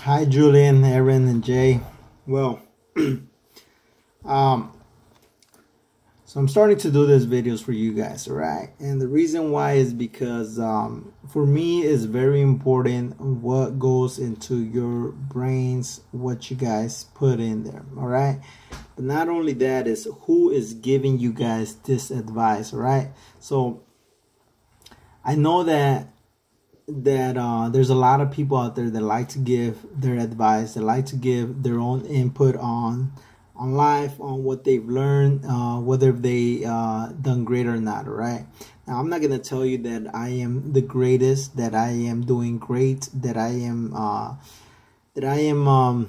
Hi, Julian, Aaron, and Jay. Well, um, so I'm starting to do these videos for you guys, all right? And the reason why is because for me, it's very important what goes into your brains, what you guys put in there, all right? But not only that, is who is giving you guys this advice, all right? So I know that there's a lot of people out there that like to give their advice, that like to give their own input on life, on what they've learned, whether they done great or not. All right. Now I'm not gonna tell you that I am the greatest, that I am doing great, that I am doing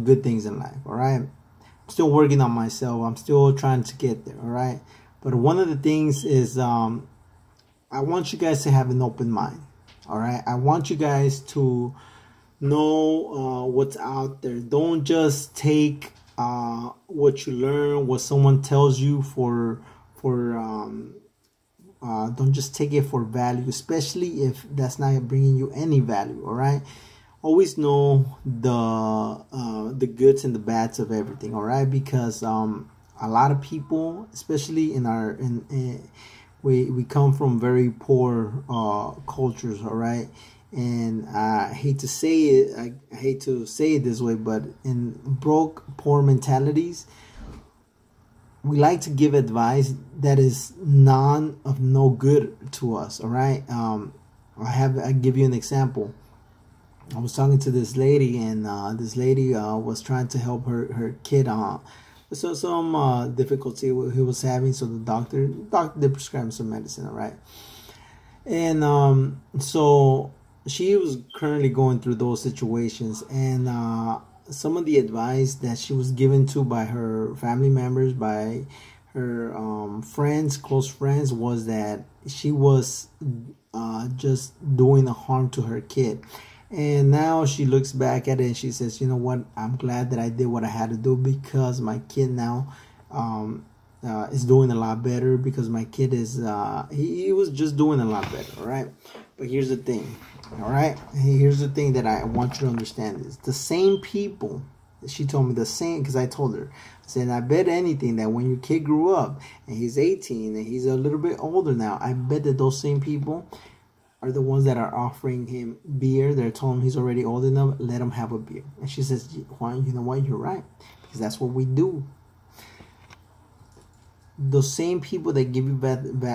good things in life. All right. I'm still working on myself. I'm still trying to get there. All right. But one of the things is I want you guys to have an open mind. All right. I want you guys to know what's out there. Don't just take what you learn, what someone tells you for don't just take it for value, especially if that's not bringing you any value. All right. Always know the goods and the bads of everything. All right, because a lot of people, especially in we come from very poor cultures, all right? And I hate to say it, I hate to say it this way, but in broke, poor mentalities, we like to give advice that is none of no good to us, all right? I give you an example. I was talking to this lady, and this lady was trying to help her kid so some difficulty he was having. So the doctor did prescribe some medicine, all right? And so she was currently going through those situations, and some of the advice that she was given to by her family members, by her friends, close friends, was that she was just doing a harm to her kid. And now she looks back at it and she says, you know what, I'm glad that I did what I had to do, because my kid now is doing a lot better, because my kid is he was just doing a lot better. All right. But here's the thing. All right. Here's the thing that I want you to understand is the same people. She told me the same, because I told her, I said, I bet anything that when your kid grew up and he's 18 and he's a little bit older now, I bet that those same people are the ones that are offering him beer. They're telling him he's already old enough, let him have a beer. And she says, Juan, you know what, you're right, because that's what we do. Those same people that give you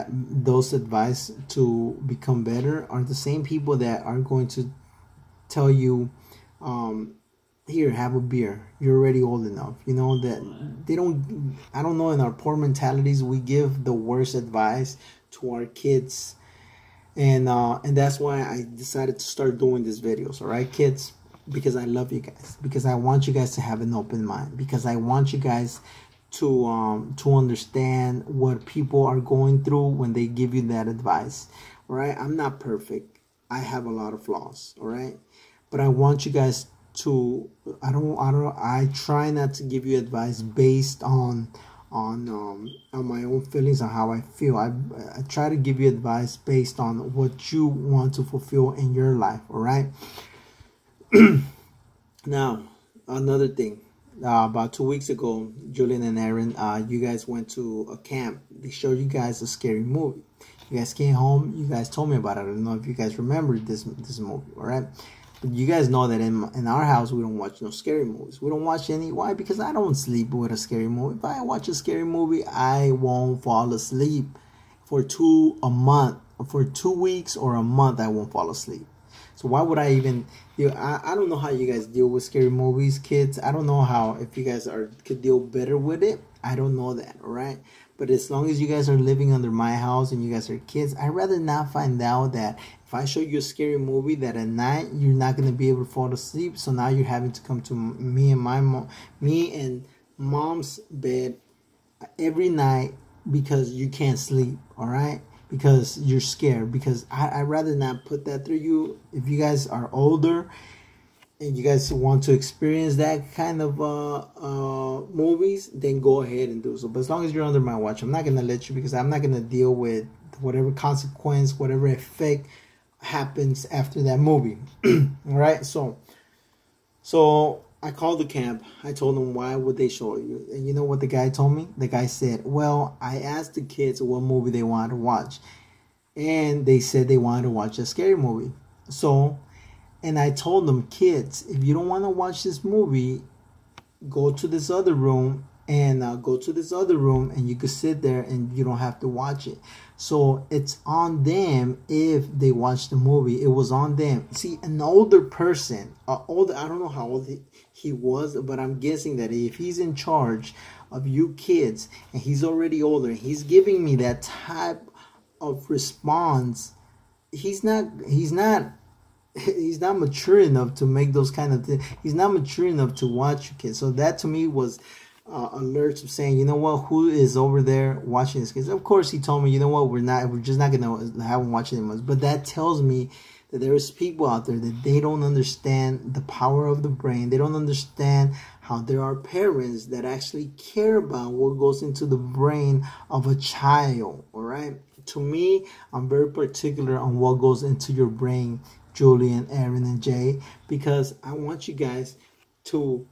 those advice to become better are the same people that are going to tell you, here, have a beer, you're already old enough. You know, that they don't, I don't know, in our poor mentalities, we give the worst advice to our kids. And that's why I decided to start doing these videos. All right, kids, because I love you guys, because I want you guys to have an open mind, because I want you guys to understand what people are going through when they give you that advice. All right, I'm not perfect. I have a lot of flaws. All right, but I want you guys to, I try not to give you advice based on my own feelings, on how I feel. I try to give you advice based on what you want to fulfill in your life. All right. Now, another thing. About 2 weeks ago, Julian and Aaron, you guys went to a camp. They showed you guys a scary movie. You guys came home. You guys told me about it. I don't know if you guys remember this movie. All right. You guys know that in our house, we don't watch no scary movies. We don't watch any. Why? Because I don't sleep with a scary movie. If I watch a scary movie, I won't fall asleep for 2 weeks or a month. I won't fall asleep. So why would I even? I don't know how you guys deal with scary movies, kids. I don't know how, if you guys could deal better with it. I don't know that. All right. But as long as you guys are living under my house and you guys are kids, I'd rather not find out that if I show you a scary movie, that at night you're not going to be able to fall asleep. So now you're having to come to me and mom's bed every night because you can't sleep. All right. Because you're scared. Because I'd rather not put that through you. If you guys are older and you guys want to experience that kind of movies, then go ahead and do so. But as long as you're under my watch, I'm not going to let you, because I'm not going to deal with whatever consequence, whatever effect happens after that movie. All right, so I called the camp. I told them, why would they show you? And you know what the guy told me? The guy said, well, I asked the kids what movie they wanted to watch, and they said they wanted to watch a scary movie. So, and I told them, kids, if you don't want to watch this movie, go to this other room, and you could sit there and you don't have to watch it. So it's on them if they watch the movie. It was on them. See, an older person, I don't know how old he was, but I'm guessing that if he's in charge of you kids and he's already older, he's giving me that type of response, he's not mature enough to make those kind of things. He's not mature enough to watch you kids. So that to me was alerts of saying, you know what, who is over there watching this kids? Of course, he told me, you know what, we're just not gonna have him watching them. But that tells me that there is people out there that they don't understand the power of the brain. They don't understand how there are parents that actually care about what goes into the brain of a child. All right. To me, I'm very particular on what goes into your brain, Julian, Aaron, and Jay, because I want you guys to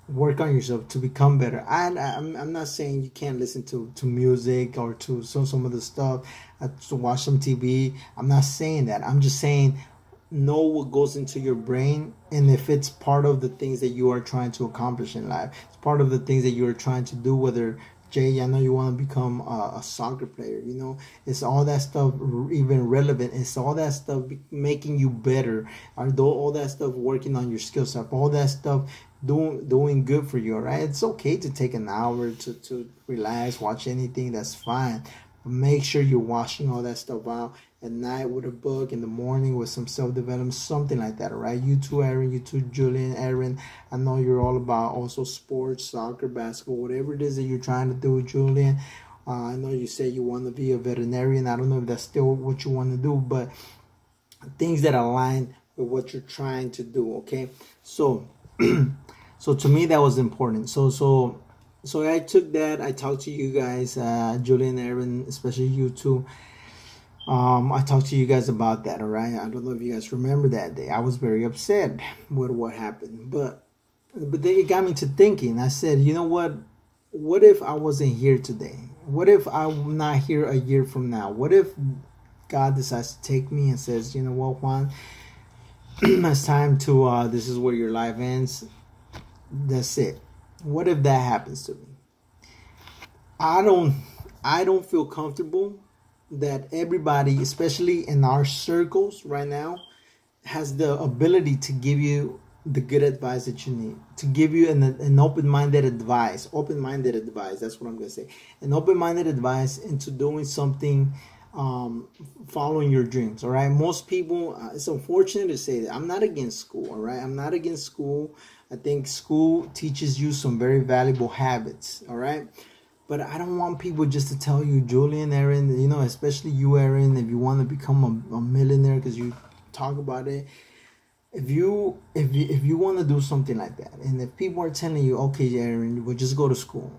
work on yourself to become better. I'm not saying you can't listen to music or to some of the stuff, to watch some TV. I'm not saying that. I'm just saying know what goes into your brain, and if it's part of the things that you are trying to accomplish in life, it's part of the things that you are trying to do. Whether, Jay, I know you want to become a soccer player, you know, it's all that stuff even relevant. It's all that stuff making you better, all that stuff working on your skill set, all that stuff doing good for you. All right, it's okay to take an hour to relax, watch anything, that's fine. But make sure you're washing all that stuff out at night with a book, in the morning with some self-development, something like that. All right, you too, Aaron, you too, Julian. Aaron, I know you're all about also sports, soccer, basketball, whatever it is that you're trying to do, Julian. I know you say you want to be a veterinarian. I don't know if that's still what you want to do, but things that align with what you're trying to do. Okay, so so to me that was important. So I took that. I talked to you guys, Julian, Aaron, especially you two. I talked to you guys about that. All right, I don't know if you guys remember that day. I was very upset with what happened, but then it got me to thinking. I said, you know what? What if I wasn't here today? What if I'm not here a year from now? What if God decides to take me and says, you know what, Juan, it's time to, this is where your life ends. That's it. What if that happens to me? I don't feel comfortable that everybody, especially in our circles right now, has the ability to give you the good advice that you need, to give you an open-minded advice. Open-minded advice, that's what I'm going to say. An open-minded advice into doing something, following your dreams, all right? Most people, it's unfortunate to say that. I'm not against school, all right? I'm not against school. I think school teaches you some very valuable habits, all right? But I don't want people just to tell you, Julian, Aaron, you know, especially you, Aaron, if you want to become a millionaire because you talk about it. If you want to do something like that, and if people are telling you, okay, Aaron, we'll just go to school,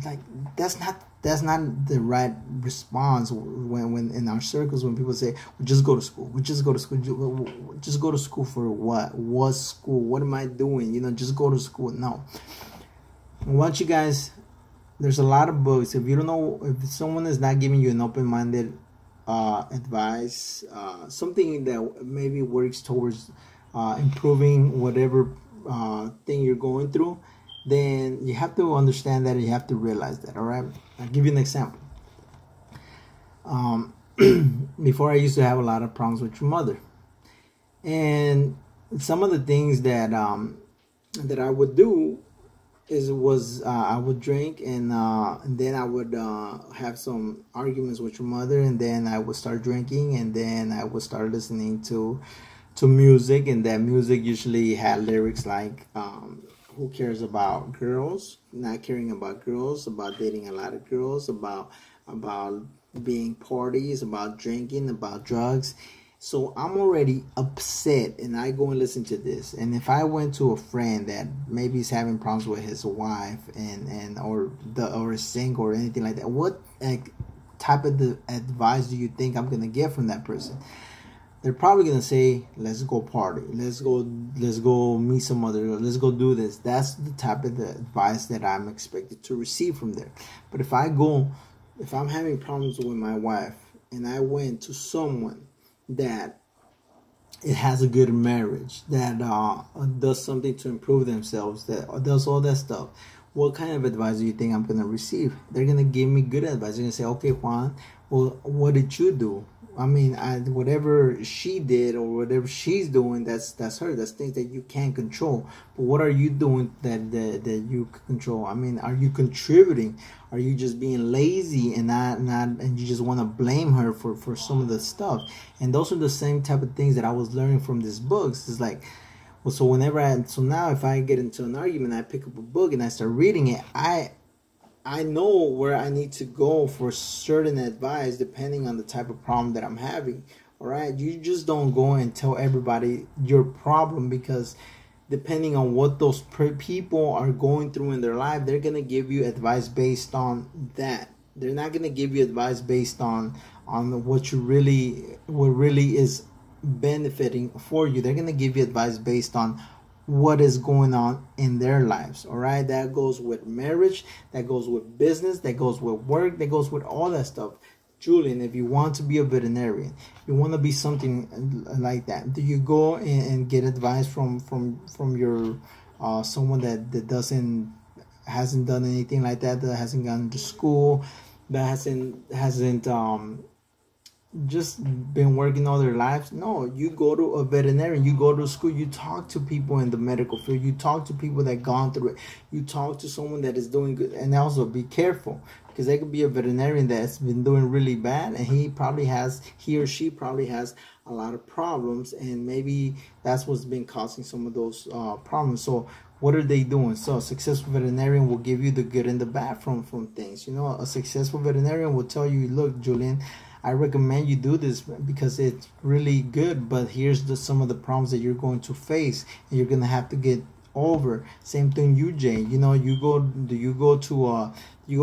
like that's not the right response. When in our circles, when people say, well, just go to school, just go to school for what school? What am I doing? You know, just go to school. No, I want you guys. There's a lot of books. If you don't know, if someone is not giving you an open-minded advice, something that maybe works towards improving whatever thing you're going through, then you have to understand that, and you have to realize that. All right, I'll give you an example. Before, I used to have a lot of problems with your mother, and some of the things that that I would do was I would drink, and then I would have some arguments with your mother, and then I would start drinking, and then I would start listening to music, and that music usually had lyrics like who cares about girls, not caring about girls, about dating a lot of girls, about being parties, about drinking, about drugs. So I'm already upset, and I go and listen to this. And if I went to a friend that maybe is having problems with his wife or single or anything like that, what type of the advice do you think I'm gonna get from that person? they're probably gonna say, let's go party, let's go meet some other girl, let's go do this. That's the type of the advice that I'm expected to receive from there. But if I'm having problems with my wife and I went to someone that it has a good marriage, that does something to improve themselves, that does all that stuff, what kind of advice do you think I'm gonna receive? They're gonna give me good advice. They're gonna say, okay, Juan, well, what did you do? I mean, whatever she did or whatever she's doing, that's her. That's things that you can't control. But what are you doing that you control? I mean, are you contributing? Are you just being lazy and not and you just want to blame her for some of the stuff? And those are the same type of things that I was learning from these books. It's like, well, so now if I get into an argument, I pick up a book and I start reading it, I know where I need to go for certain advice depending on the type of problem that I'm having. All right, you just don't go and tell everybody your problem, because depending on what those people are going through in their life, they're gonna give you advice based on that. They're not gonna give you advice based on what really is benefiting for you. They're gonna give you advice based on what is going on in their lives. All right, that goes with marriage, that goes with business, that goes with work, that goes with all that stuff. Julian, if you want to be a veterinarian, you want to be something like that, do you go and get advice from your someone that hasn't done anything like that hasn't gone to school, that hasn't just been working all their lives? No, you go to a veterinarian, you go to school, you talk to people in the medical field, you talk to people that gone through it, you talk to someone that is doing good. And also be careful, because there could be a veterinarian that's been doing really bad, and he or she probably has a lot of problems, and maybe that's what's been causing some of those problems. So what are they doing? So a successful veterinarian will give you the good and the bad from things. You know, a successful veterinarian will tell you, look, Julian, I recommend you do this because it's really good, but here's some of the problems that you're going to face and you're going to have to get over. Same thing you, Jay. You know, you go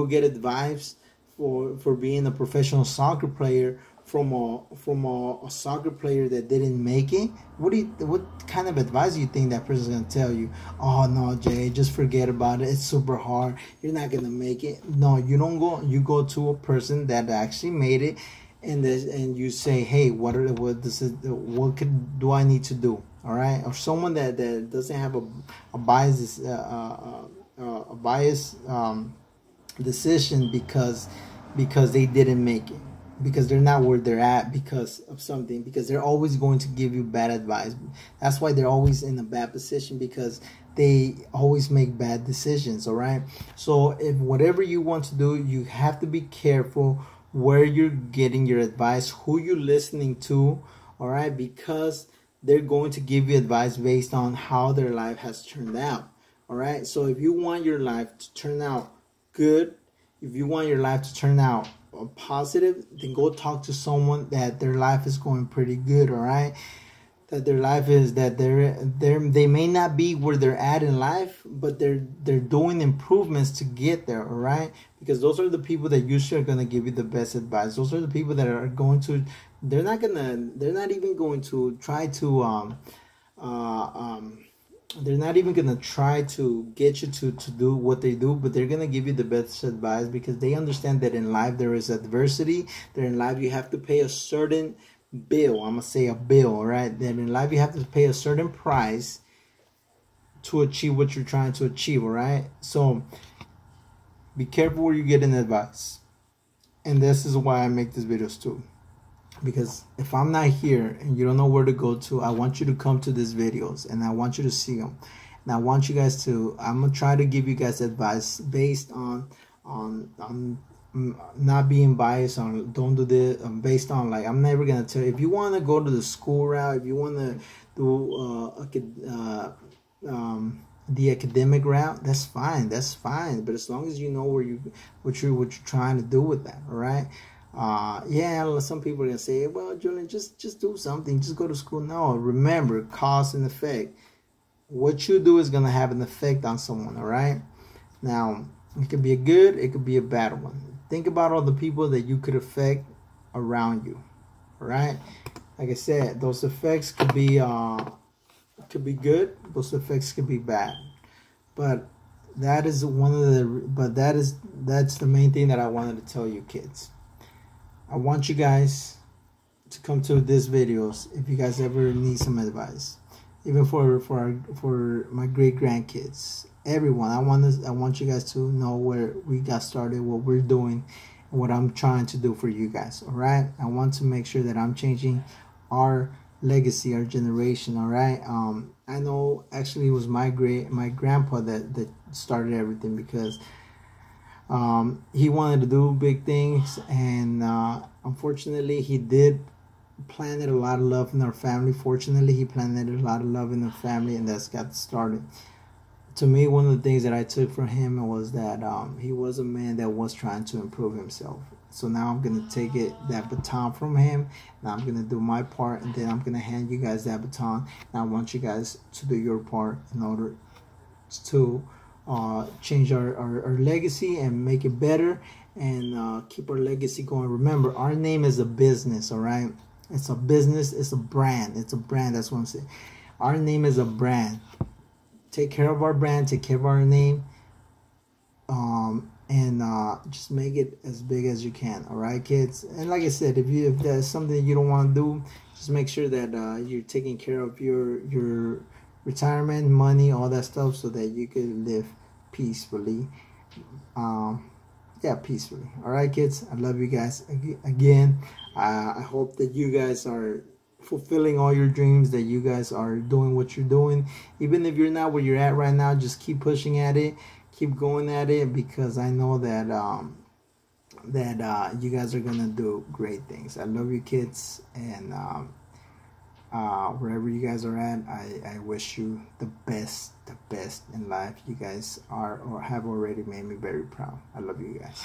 get advice for being a professional soccer player from a soccer player that didn't make it. What kind of advice do you think that person's gonna tell you? Oh no, Jay, just forget about it. It's super hard. You're not gonna make it. No, you don't go. You go to a person that actually made it, and you say, hey, what do I need to do? All right, or someone that doesn't have a bias decision because they didn't make it, because they're not where they're at because of something, because they're always going to give you bad advice. That's why they're always in a bad position, because they always make bad decisions. All right, so if whatever you want to do, you have to be careful where you're getting your advice, who you're listening to. All right, because they're going to give you advice based on how their life has turned out. All right, so if you want your life to turn out good, if you want your life to turn out positive, then go talk to someone that their life is going pretty good. All right, that their life is that they may not be where they're at in life, but they're doing improvements to get there. All right, because those are the people that usually are going to give you the best advice. Those are the people that are going to, they're not even going to try to they're not even going to try to get you to do what they do, but they're going to give you the best advice, because they understand that in life there is adversity, that in life you have to pay a certain bill. I'm going to say a bill, all right? That in life you have to pay a certain price to achieve what you're trying to achieve, all right? So be careful where you get an advice. And this is why I make these videos too. Because if I'm not here and you don't know where to go to, I want you to come to these videos and I want you to see them. And I want you guys to, I'm going to try to give you guys advice based on not being biased, on don't do this, based on, like, I'm never going to tell you. If you want to go to the school route, if you want to do the academic route, that's fine. But as long as you know what you're trying to do with that, all right? Yeah, some people are gonna say, well, Julian, just do something, just go to school. No, remember, cause and effect. What you do is gonna have an effect on someone, all right? Now, it could be a good, it could be a bad one. Think about all the people that you could affect around you, all right? like I said, those effects could be good, those effects could be bad, but that is one of the that's the main thing that I wanted to tell you kids. I want you guys to come to these videos if you guys ever need some advice, even for my great grandkids, everyone. I want you guys to know where we got started, what we're doing, and what I'm trying to do for you guys. All right, I want to make sure that I'm changing our legacy, our generation. All right. I know actually it was my grandpa that started everything, because he wanted to do big things, and unfortunately he did planted a lot of love in our family. Fortunately, he planted a lot of love in our family, and that's got started. To me, one of the things that I took from him was that he was a man that was trying to improve himself. So now I'm gonna take that baton from him, and I'm gonna do my part, and then I'm gonna hand you guys that baton. And I want you guys to do your part in order to change our legacy and make it better, and keep our legacy going. Remember, our name is a business. All right. It's a business. It's a brand. It's a brand. That's what I'm saying. Our name is a brand. Take care of our brand. Take care of our name. And just make it as big as you can. All right, kids. And like I said, if there's something you don't want to do, just make sure that you're taking care of your retirement money, all that stuff, so that you can live peacefully. Yeah, peacefully. All right, kids. I love you guys again. I hope that you guys are fulfilling all your dreams, that you guys are doing what you're doing. Even if you're not where you're at right now, just keep pushing at it, keep going at it, because I know that you guys are gonna do great things. I love you, kids, and wherever you guys are at, I wish you the best in life. You guys are or have already made me very proud. I love you guys.